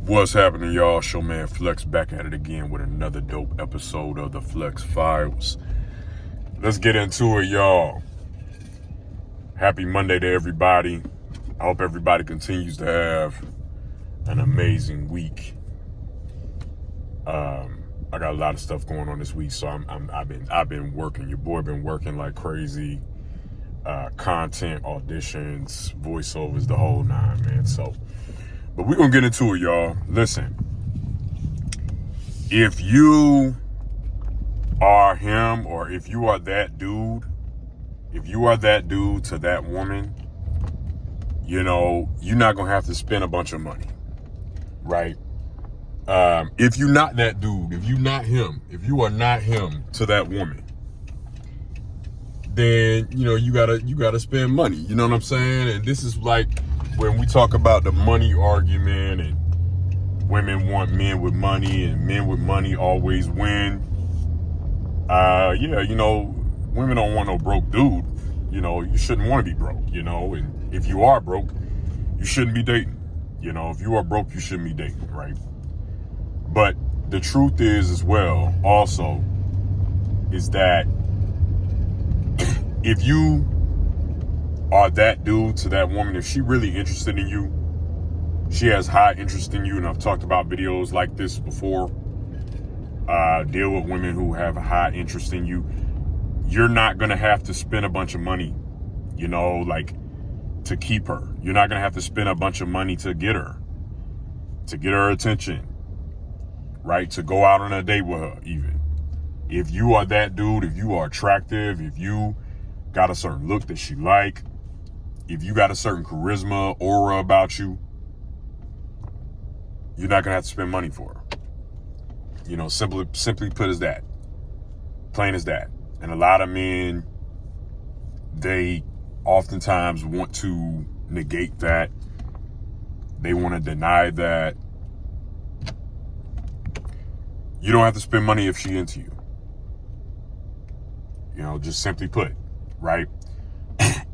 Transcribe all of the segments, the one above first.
What's happening, y'all? Show man Flex back at it again with another dope episode of the Flex Files. Let's get into it, y'all. Happy Monday to everybody. I hope everybody continues to have an amazing week. I got a lot of stuff going on this week, so I've been working. Your boy been working like crazy. Content, auditions, voiceovers, the whole nine, man. But we're going to get into it, y'all. Listen, if you are him or if you are that dude, to that woman, you know, you're not going to have to spend a bunch of money, right? If you're not that dude, if you're not him, if you are not him to that woman, then, you know, you gotta spend money. You know what I'm saying? And this is like when we talk about the money argument and women want men with money and men with money always win. Yeah, you know, women don't want no broke dude. You know, you shouldn't want to be broke, you know, and if you are broke, you shouldn't be dating. You know, if you are broke, you shouldn't be dating, right? But the truth is as well, also, is that if you are that dude to that woman, if she really interested in you, she has high interest in you, and I've talked about videos like this before, deal with women who have a high interest in you, you're not going to have to spend a bunch of money, you know, like to keep her. You're not going to have to spend a bunch of money to get her attention, right? To go out on a date with her, even. If you are that dude, if you are attractive, if you got a certain look that she like, if you got a certain charisma, aura about you, you're not gonna have to spend money for her. You know, simply put as that. Plain as that. And a lot of men, they oftentimes want to negate that. They want to deny that. You don't have to spend money if she into you. You know, just simply put, right?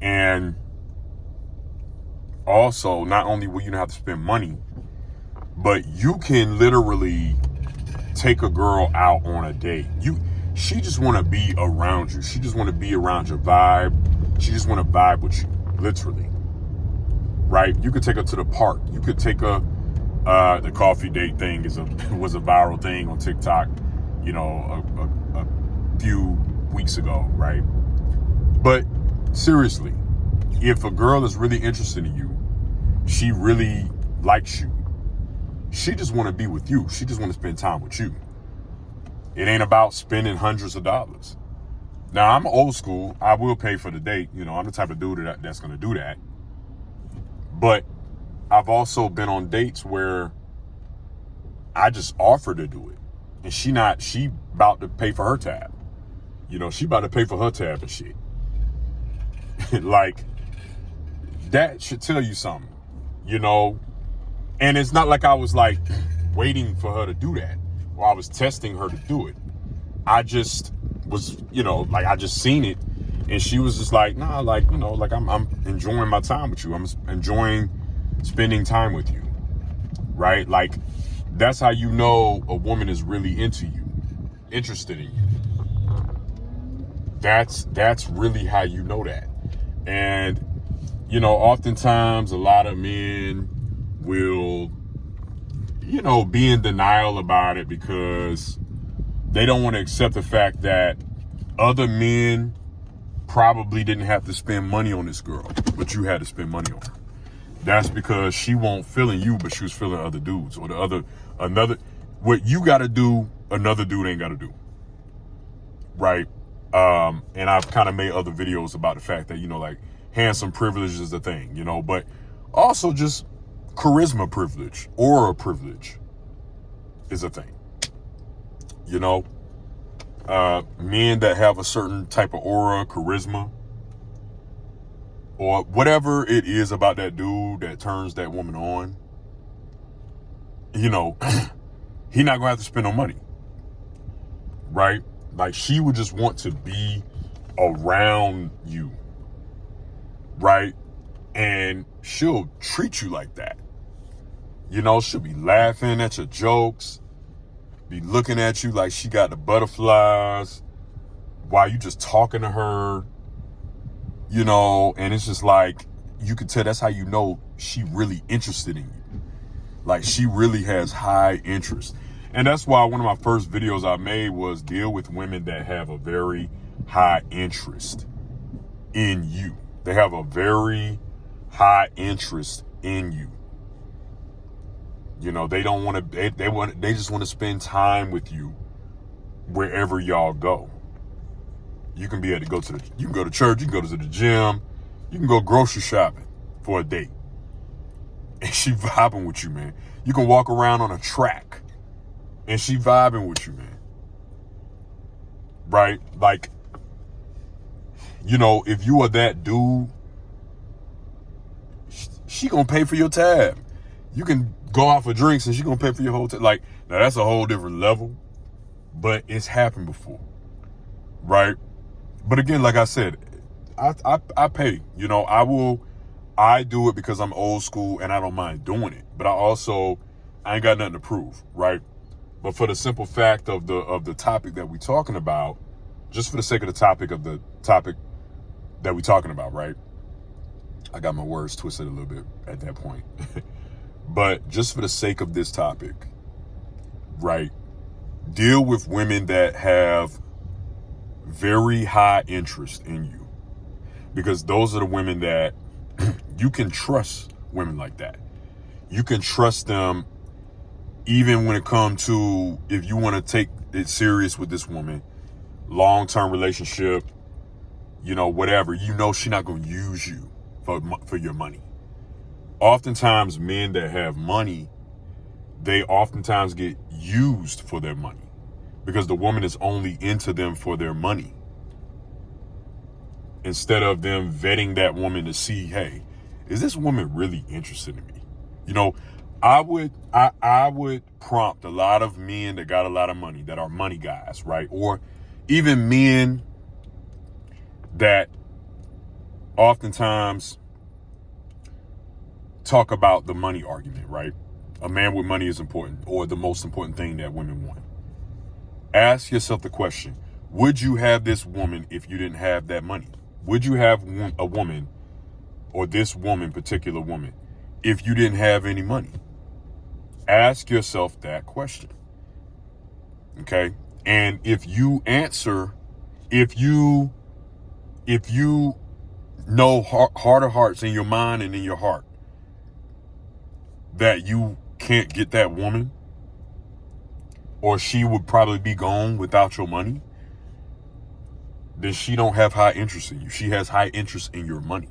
And also, not only will you not have to spend money, but you can literally take a girl out on a date. She just want to be around you. She just want to be around your vibe. She just want to vibe with you, literally, right? You could take her to the park. You could take her. The coffee date thing was a viral thing on TikTok, you know, a few weeks ago, right? But seriously, if a girl is really interested in you, she really likes you, she just want to be with you. She just want to spend time with you. It ain't about spending hundreds of dollars. Now, I'm old school. I will pay for the date. You know, I'm the type of dude that's going to do that. But I've also been on dates where I just offered to do it. And she about to pay for her tab. You know, she about to pay for her tab and shit. Like, that should tell you something, you know? And it's not like I was like waiting for her to do that, or I was testing her to do it. I just was, you know, like I just seen it, and she was just like, nah, like, you know, like I'm enjoying my time with you. I'm enjoying spending time with you, right? Like, that's how you know a woman is really into you, interested in you. That's really how you know that. And, you know, oftentimes a lot of men will, you know, be in denial about it because they don't want to accept the fact that other men probably didn't have to spend money on this girl, but you had to spend money on her. That's because she won't feeling you, but she was feeling other dudes, or what you got to do, another dude ain't got to do. Right. And I've kind of made other videos about the fact that, you know, like handsome privilege is a thing, you know, but also just charisma privilege, aura privilege is a thing. You know, men that have a certain type of aura, charisma, or whatever it is about that dude that turns that woman on, you know, he not gonna have to spend no money, right? Like, she would just want to be around you, right? And she'll treat you like that. You know, she'll be laughing at your jokes, be looking at you like she got the butterflies while you just talking to her, you know, and it's just like, you can tell that's how you know she really interested in you. Like, she really has high interest. And that's why one of my first videos I made was deal with women that have a very high interest in you. They have a very high interest in you. You know, they don't want to, they just want to spend time with you wherever y'all go. You can be able to go to you can go to church, you can go to the gym, you can go grocery shopping for a date. And she vibing with you, man. You can walk around on a track and she vibing with you, man. Right? Like, you know, if you are that dude, she gonna pay for your tab. You can go out for drinks and she gonna pay for your whole tab. Like, now that's a whole different level, but it's happened before, right? But again, like I said, I pay. You know, I do it because I'm old school and I don't mind doing it. But I ain't got nothing to prove, right? But for the simple fact of the topic that we're talking about, just for the sake of the topic that we're talking about, right? I got my words twisted a little bit at that point. But just for the sake of this topic, right? Deal with women that have very high interest in you, because those are the women that you can trust. Women like that, you can trust them even when it comes to, if you want to take it serious with this woman, long-term relationship, you know, whatever, you know, she's not going to use you for your money. Oftentimes men that have money, they oftentimes get used for their money, because the woman is only into them for their money, instead of them vetting that woman to see, hey, is this woman really interested in me? You know, I would prompt a lot of men that got a lot of money, that are money guys, right? Or even men that oftentimes talk about the money argument, right? A man with money is important, or the most important thing that women want. Ask yourself the question, would you have this woman if you didn't have that money? Would you have a woman, or this woman, particular woman, if you didn't have any money? Ask yourself that question. Okay? And if you answer, if you know heart of hearts in your mind and in your heart that you can't get that woman, or she would probably be gone without your money, then she don't have high interest in you. She has high interest in your money,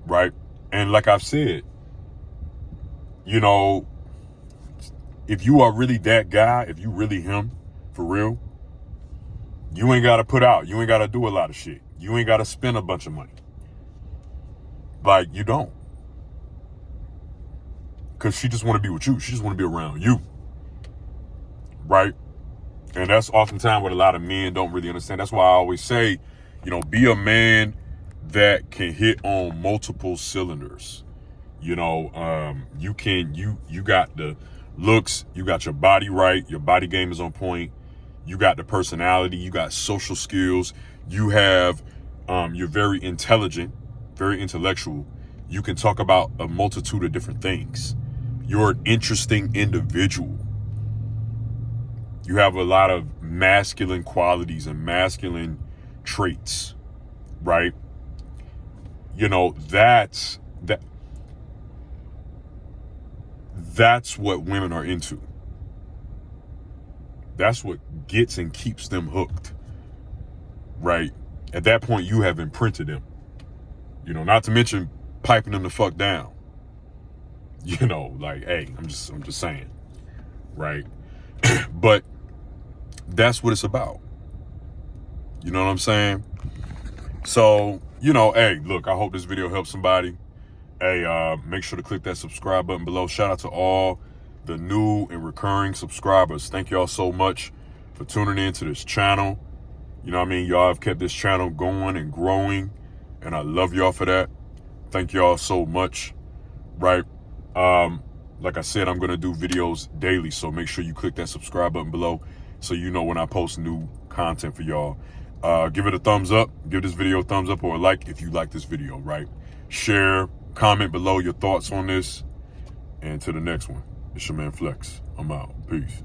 right? And like I've said, you know, if you are really that guy, if you really him, for real, you ain't got to put out. You ain't got to do a lot of shit. You ain't got to spend a bunch of money. Like, you don't. Because she just want to be with you. She just want to be around you. Right? And that's oftentimes what a lot of men don't really understand. That's why I always say, you know, be a man that can hit on multiple cylinders. You know, you got the looks, you got your body right, your body game is on point, you got the personality, you got social skills, you have, you're very intelligent, very intellectual. You can talk about a multitude of different things. You're an interesting individual. You have a lot of masculine qualities and masculine traits, right? You know, that's what women are into. That's what gets and keeps them hooked, right? At that point, you have imprinted them. You know, not to mention piping them the fuck down. You know, like, hey, I'm just saying, right? But that's what it's about. You know what I'm saying? So, you know, hey, look, I hope this video helps somebody. Hey, make sure to click that subscribe button below. Shout out to all the new and recurring subscribers. Thank y'all so much for tuning in to this channel. You know what I mean? Y'all have kept this channel going and growing, and I love y'all for that. Thank y'all so much, right? Like I said, I'm going to do videos daily, so make sure you click that subscribe button below so you know when I post new content for y'all. Give it a thumbs up. Give this video a thumbs up or a like if you like this video, right? Share, comment below your thoughts on this. And to the next one, it's your man Flex. I'm out. Peace.